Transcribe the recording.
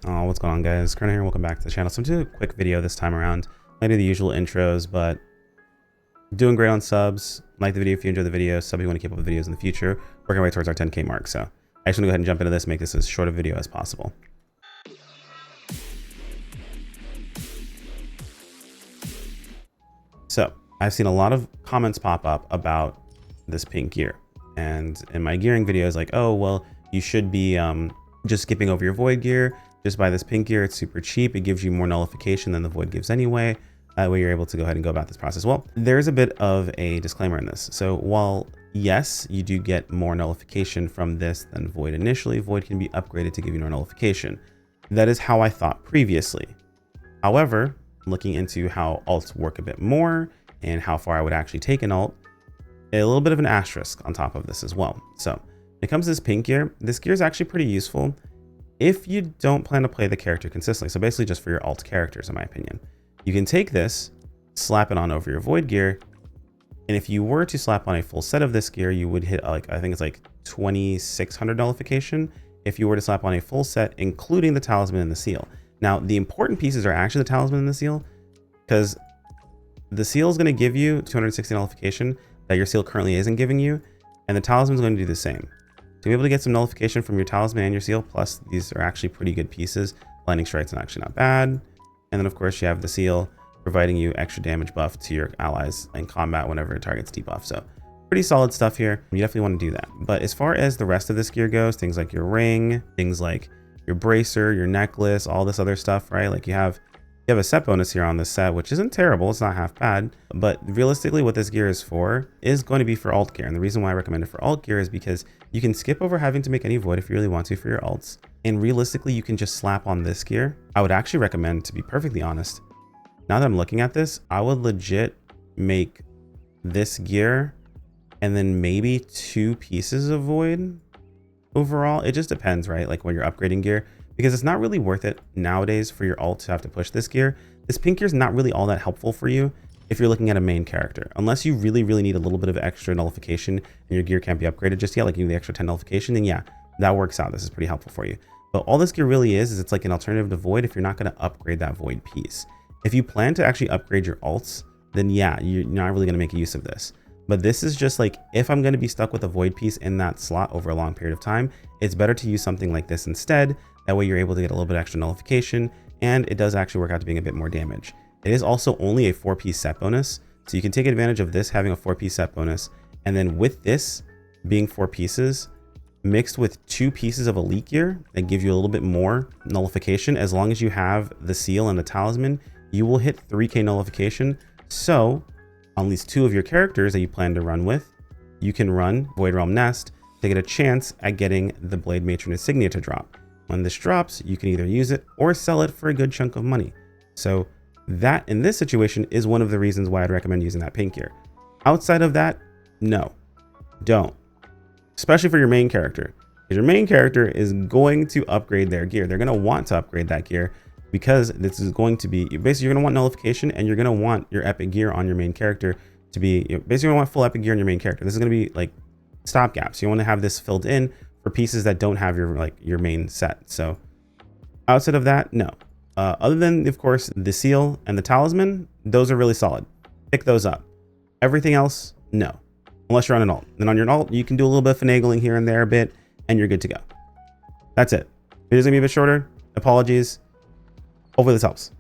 Oh, what's going on, guys? Kerner here. Welcome back to the channel. So I'm doing a quick video this time around. I do the usual intros, but doing great on subs. Like the video if you enjoy the video. Sub if you want to keep up with videos in the future. Working right towards our 10K mark. So I just want to go ahead and jump into this, make this as short a video as possible. So I've seen a lot of comments pop up about this pink gear, and in my gearing videos, like, oh, well, you should be just skipping over your void gear. Just buy this pink gear. It's super cheap. It gives you more nullification than the void gives anyway. That way you're able to go ahead and go about this process. Well, there's a bit of a disclaimer in this. So while yes, you do get more nullification from this than void initially, void can be upgraded to give you more nullification. That is how I thought previously. However, looking into how alts work a bit more and how far I would actually take an alt, a little bit of an asterisk on top of this as well. So when it comes to this gear is actually pretty useful if you don't plan to play the character consistently. So basically just for your alt characters, in my opinion. You can take this, slap it on over your void gear, and if you were to slap on a full set of this gear, you would hit, like, I think it's like 2600 nullification if you were to slap on a full set, including the talisman and the seal. Now, the important pieces are actually the talisman and the seal, because the seal is going to give you 260 nullification that your seal currently isn't giving you, and the talisman is going to do the same. To be able to get some nullification from your talisman and your seal, plus these are actually pretty good pieces. Lightning Strike's actually not bad. And then of course you have the seal providing you extra damage buff to your allies in combat whenever it targets debuff. So pretty solid stuff here. You definitely want to do that. But as far as the rest of this gear goes, things like your ring, things like your bracer, your necklace, all this other stuff, right? Like you have a set bonus here on this set, which isn't terrible. It's not half bad, but realistically what this gear is for is going to be for alt gear. And the reason why I recommend it for alt gear is because you can skip over having to make any void if you really want to for your alts. And realistically, you can just slap on this gear. I would actually recommend, to be perfectly honest, now that I'm looking at this, I would legit make this gear and then maybe 2 pieces of void overall. It just depends, right? Like when you're upgrading gear, because it's not really worth it nowadays for your alt to have to push this gear. This pink gear is not really all that helpful for you if you're looking at a main character, unless you really need a little bit of extra nullification and your gear can't be upgraded just yet, like you need the extra 10 nullification, then yeah, that works out. This is pretty helpful for you. But all this gear really is it's like an alternative to void if you're not going to upgrade that void piece. If you plan to actually upgrade your alts, then yeah, you're not really going to make use of this. But this is just like, if I'm going to be stuck with a void piece in that slot over a long period of time, it's better to use something like this instead. That way you're able to get a little bit extra nullification, and it does actually work out to being a bit more damage. It is also only a 4-piece set bonus, so you can take advantage of this having a 4-piece set bonus, and then with this being 4 pieces mixed with 2 pieces of elite gear that give you a little bit more nullification. As long as you have the seal and the talisman, you will hit 3k nullification. So on these 2 of your characters that you plan to run with, you can run Void Realm Nest to get a chance at getting the Blade Matron insignia to drop. When this drops, you can either use it or sell it for a good chunk of money. So that in this situation is one of the reasons why I'd recommend using that pink gear. Outside of that, no, don't. Especially for your main character, because your main character is going to upgrade their gear. They're going to want to upgrade that gear because this is going to be basically, you're going to want nullification, and you're going to want your epic gear on your main character to be basically, you want full epic gear on your main character. This is going to be like stopgaps. You want to have this filled in for pieces that don't have your main set. So outside of that, no. Other than, of course, the seal and the talisman, those are really solid. Pick those up. Everything else, no. Unless you're on an alt. Then on your alt, you can do a little bit of finagling here and there a bit, and you're good to go. That's it. It is going to be a bit shorter. Apologies. Hopefully this helps.